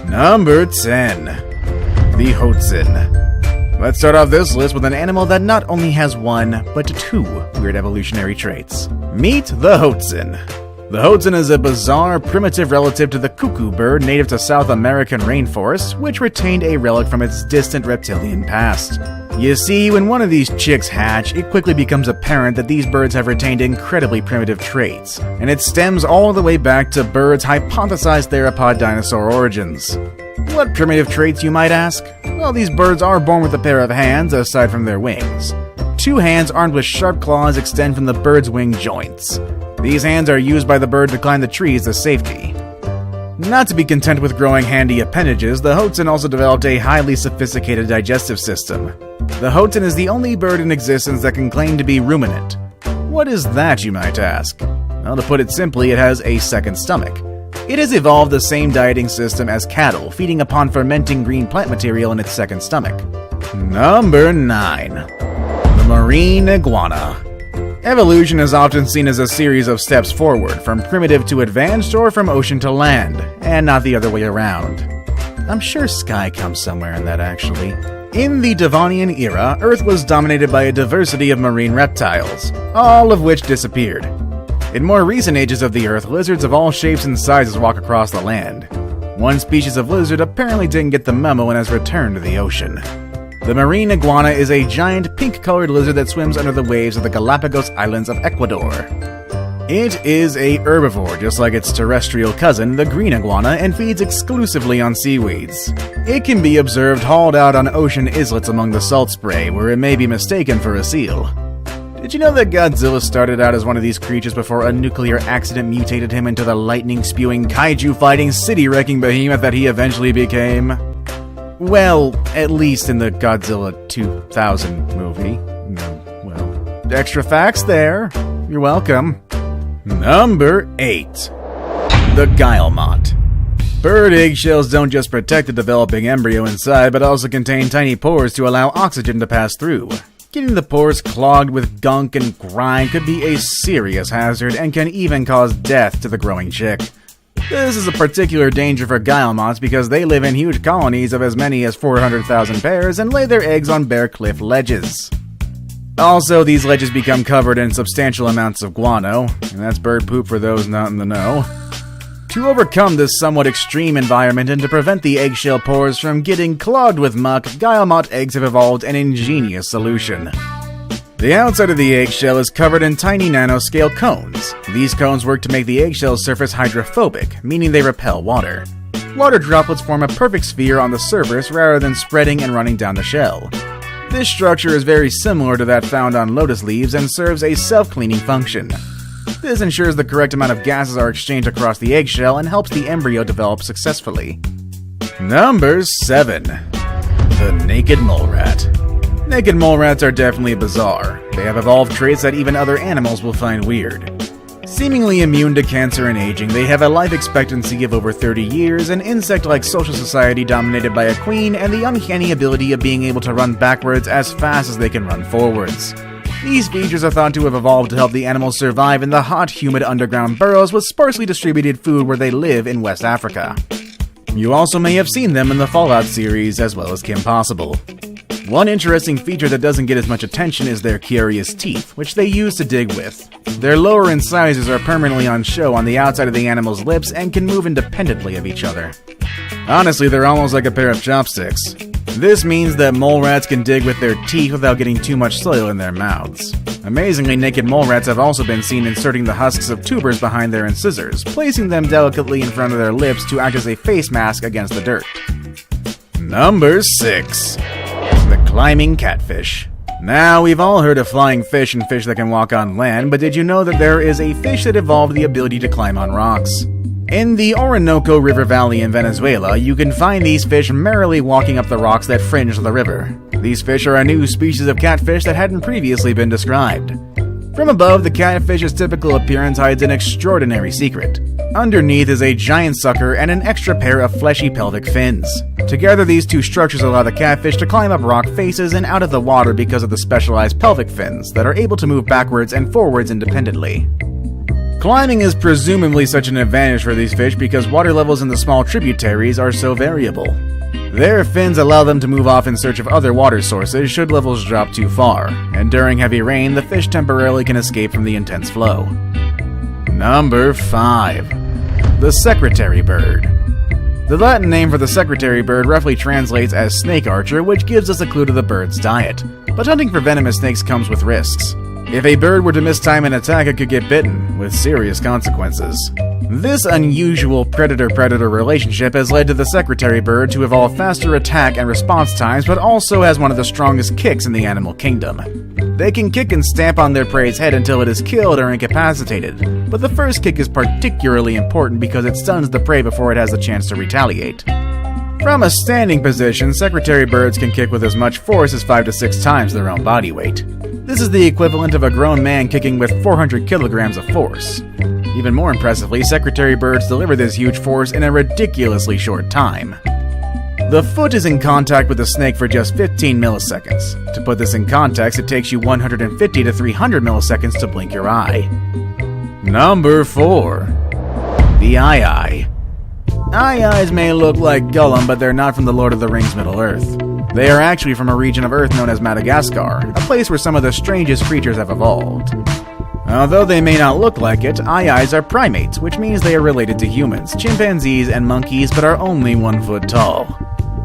Number 10. The Hoatzin. Let's start off this list with an animal that not only has one, but two weird evolutionary traits. Meet the Hoatzin. The Hoatzin is a bizarre, primitive relative to the cuckoo bird native to South American rainforests, which retained a relic from its distant reptilian past. You see, when one of these chicks hatch, it quickly becomes apparent that these birds have retained incredibly primitive traits, and it stems all the way back to birds' hypothesized theropod dinosaur origins. What primitive traits, you might ask? Well, these birds are born with a pair of hands, aside from their wings. Two hands armed with sharp claws extend from the bird's wing joints. These hands are used by the bird to climb the trees as safety. Not to be content with growing handy appendages, the Hoatzin also developed a highly sophisticated digestive system. The Hoatzin is the only bird in existence that can claim to be ruminant. What is that, you might ask? Well, to put it simply, it has a second stomach. It has evolved the same dieting system as cattle, feeding upon fermenting green plant material in its second stomach. Number 9. The marine iguana. Evolution is often seen as a series of steps forward, from primitive to advanced or from ocean to land, and not the other way around. I'm sure Sky comes somewhere in that, actually. In the Devonian era, Earth was dominated by a diversity of marine reptiles, all of which disappeared. In more recent ages of the Earth, lizards of all shapes and sizes walk across the land. One species of lizard apparently didn't get the memo and has returned to the ocean. The marine iguana is a giant pink-colored lizard that swims under the waves of the Galapagos Islands of Ecuador. It is a herbivore, just like its terrestrial cousin, the green iguana, and feeds exclusively on seaweeds. It can be observed hauled out on ocean islets among the salt spray, where it may be mistaken for a seal. Did you know that Godzilla started out as one of these creatures before a nuclear accident mutated him into the lightning-spewing, kaiju-fighting, city-wrecking behemoth that he eventually became? Well, at least in the Godzilla 2000 movie. Well, extra facts there. You're welcome. Number 8. The Guillemot. Bird eggshells don't just protect the developing embryo inside, but also contain tiny pores to allow oxygen to pass through. Getting the pores clogged with gunk and grime could be a serious hazard and can even cause death to the growing chick. This is a particular danger for guillemots because they live in huge colonies of as many as 400,000 pairs and lay their eggs on bare cliff ledges. Also, these ledges become covered in substantial amounts of guano, and that's bird poop for those not in the know. To overcome this somewhat extreme environment and to prevent the eggshell pores from getting clogged with muck, guillemot eggs have evolved an ingenious solution. The outside of the eggshell is covered in tiny nanoscale cones. These cones work to make the eggshell surface hydrophobic, meaning they repel water. Water droplets form a perfect sphere on the surface rather than spreading and running down the shell. This structure is very similar to that found on lotus leaves and serves a self-cleaning function. This ensures the correct amount of gases are exchanged across the eggshell and helps the embryo develop successfully. Number 7. The naked mole rat. Naked mole rats are definitely bizarre. They have evolved traits that even other animals will find weird. Seemingly immune to cancer and aging, they have a life expectancy of over 30 years, an insect-like social society dominated by a queen, and the uncanny ability of being able to run backwards as fast as they can run forwards. These features are thought to have evolved to help the animals survive in the hot, humid underground burrows with sparsely distributed food where they live in West Africa. You also may have seen them in the Fallout series, as well as Kim Possible. One interesting feature that doesn't get as much attention is their curious teeth, which they use to dig with. Their lower incisors are permanently on show on the outside of the animal's lips and can move independently of each other. Honestly, they're almost like a pair of chopsticks. This means that mole rats can dig with their teeth without getting too much soil in their mouths. Amazingly, naked mole rats have also been seen inserting the husks of tubers behind their incisors, placing them delicately in front of their lips to act as a face mask against the dirt. Number 6. The climbing catfish. Now, we've all heard of flying fish and fish that can walk on land, but did you know that there is a fish that evolved the ability to climb on rocks? In the Orinoco River Valley in Venezuela, you can find these fish merrily walking up the rocks that fringe the river. These fish are a new species of catfish that hadn't previously been described. From above, the catfish's typical appearance hides an extraordinary secret. Underneath is a giant sucker and an extra pair of fleshy pelvic fins. Together, these two structures allow the catfish to climb up rock faces and out of the water because of the specialized pelvic fins that are able to move backwards and forwards independently. Climbing is presumably such an advantage for these fish because water levels in the small tributaries are so variable. Their fins allow them to move off in search of other water sources should levels drop too far, and during heavy rain, the fish temporarily can escape from the intense flow. Number 5. The Secretary Bird. The Latin name for the secretary bird roughly translates as snake archer, which gives us a clue to the bird's diet. But hunting for venomous snakes comes with risks. If a bird were to mistime an attack, it could get bitten, with serious consequences. This unusual predator-predator relationship has led to the secretary bird to evolve faster attack and response times, but also has one of the strongest kicks in the animal kingdom. They can kick and stamp on their prey's head until it is killed or incapacitated, but the first kick is particularly important because it stuns the prey before it has the chance to retaliate. From a standing position, secretary birds can kick with as much force as 5 to 6 times their own body weight. This is the equivalent of a grown man kicking with 400 kilograms of force. Even more impressively, secretary birds deliver this huge force in a ridiculously short time. The foot is in contact with the snake for just 15 milliseconds. To put this in context, it takes you 150 to 300 milliseconds to blink your eye. Number 4. The Aye-Aye. Aye-Ayes may look like Gollum, but they're not from the Lord of the Rings Middle-earth. They are actually from a region of Earth known as Madagascar, a place where some of the strangest creatures have evolved. Although they may not look like it, Aye-Ayes are primates, which means they are related to humans, chimpanzees, and monkeys, but are only 1 foot tall.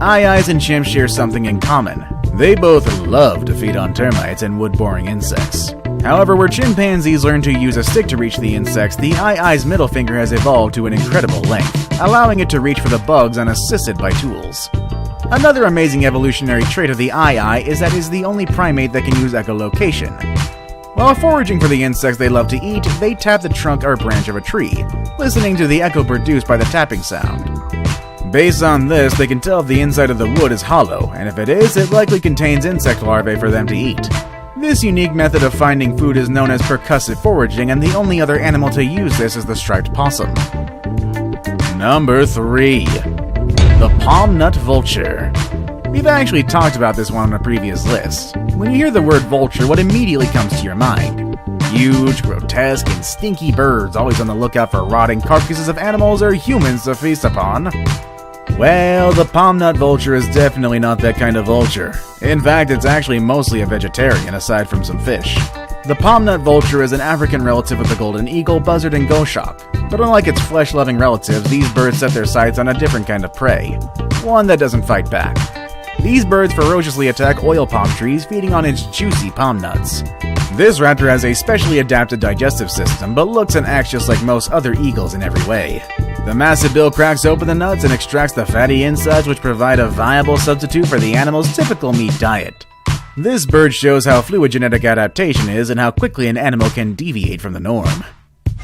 Aye-Ayes and chimps share something in common. They both love to feed on termites and wood-boring insects. However, where chimpanzees learn to use a stick to reach the insects, the Aye-Aye's middle finger has evolved to an incredible length, allowing it to reach for the bugs unassisted by tools. Another amazing evolutionary trait of the Aye-Aye is that it is the only primate that can use echolocation. While foraging for the insects they love to eat, they tap the trunk or branch of a tree, listening to the echo produced by the tapping sound. Based on this, they can tell if the inside of the wood is hollow, and if it is, it likely contains insect larvae for them to eat. This unique method of finding food is known as percussive foraging, and the only other animal to use this is the striped possum. Number 3. The Palm Nut Vulture. We've actually talked about this one on a previous list. When you hear the word vulture, what immediately comes to your mind? Huge, grotesque, and stinky birds always on the lookout for rotting carcasses of animals or humans to feast upon. Well, the palm nut vulture is definitely not that kind of vulture. In fact, it's actually mostly a vegetarian, aside from some fish. The palm nut vulture is an African relative of the golden eagle, buzzard, and goshawk. But unlike its flesh-loving relatives, these birds set their sights on a different kind of prey. One that doesn't fight back. These birds ferociously attack oil palm trees, feeding on its juicy palm nuts. This raptor has a specially adapted digestive system, but looks and acts just like most other eagles in every way. The massive bill cracks open the nuts and extracts the fatty insides, which provide a viable substitute for the animal's typical meat diet. This bird shows how fluid genetic adaptation is and how quickly an animal can deviate from the norm.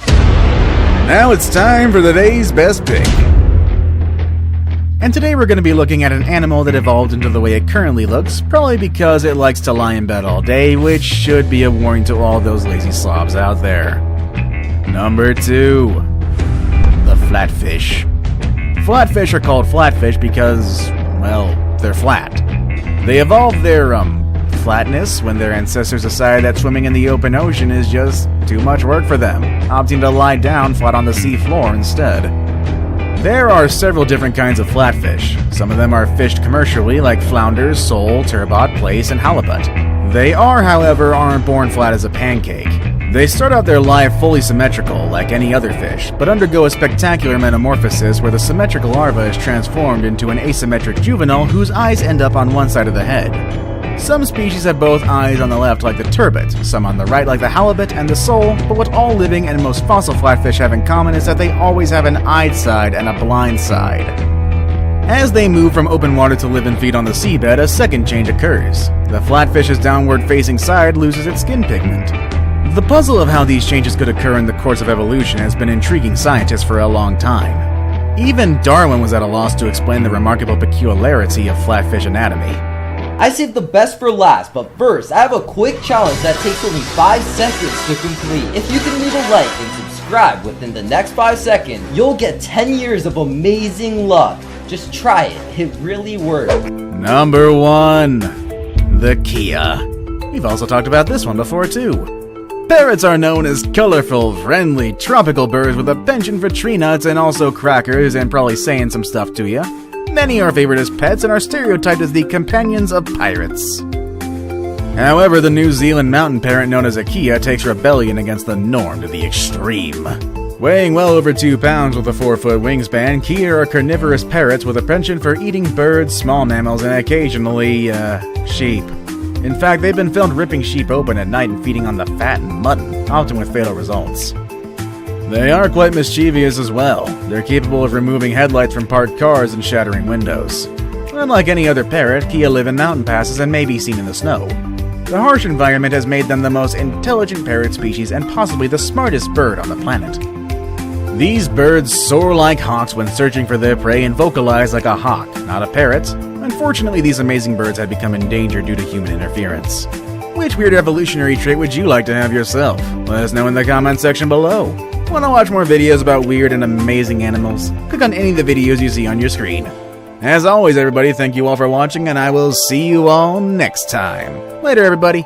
Now it's time for the day's best pick. And today we're going to be looking at an animal that evolved into the way it currently looks, probably because it likes to lie in bed all day, which should be a warning to all those lazy slobs out there. Number 2. The Flatfish. Flatfish are called flatfish because, well, they're flat. They evolved their, flatness when their ancestors decided that swimming in the open ocean is just too much work for them, opting to lie down flat on the sea floor instead. There are several different kinds of flatfish. Some of them are fished commercially, like flounders, sole, turbot, plaice, and halibut. They aren't born flat as a pancake. They start out their life fully symmetrical, like any other fish, but undergo a spectacular metamorphosis where the symmetrical larva is transformed into an asymmetric juvenile whose eyes end up on one side of the head. Some species have both eyes on the left like the turbot, some on the right like the halibut and the sole, but what all living and most fossil flatfish have in common is that they always have an eyed side and a blind side. As they move from open water to live and feed on the seabed, a second change occurs. The flatfish's downward-facing side loses its skin pigment. The puzzle of how these changes could occur in the course of evolution has been intriguing scientists for a long time. Even Darwin was at a loss to explain the remarkable peculiarity of flatfish anatomy. I saved the best for last, but first, I have a quick challenge that takes only 5 seconds to complete. If you can leave a like and subscribe within the next 5 seconds, you'll get 10 years of amazing luck. Just try it, it really works. Number 1. The Kia. We've also talked about this one before too. Parrots are known as colorful, friendly, tropical birds with a penchant for tree nuts and also crackers and probably saying some stuff to you. Many are favored as pets and are stereotyped as the companions of pirates. However, the New Zealand mountain parrot known as a Kia takes rebellion against the norm to the extreme. Weighing well over 2 pounds with a 4-foot wingspan, Kia are carnivorous parrots with a penchant for eating birds, small mammals, and occasionally, sheep. In fact, they've been filmed ripping sheep open at night and feeding on the fat and mutton, often with fatal results. They are quite mischievous as well. They're capable of removing headlights from parked cars and shattering windows. Unlike any other parrot, Kia live in mountain passes and may be seen in the snow. The harsh environment has made them the most intelligent parrot species and possibly the smartest bird on the planet. These birds soar like hawks when searching for their prey and vocalize like a hawk, not a parrot. Unfortunately, these amazing birds have become endangered due to human interference. Which weird evolutionary trait would you like to have yourself? Let us know in the comment section below. Want to watch more videos about weird and amazing animals? Click on any of the videos you see on your screen. As always, everybody, thank you all for watching, and I will see you all next time. Later, everybody.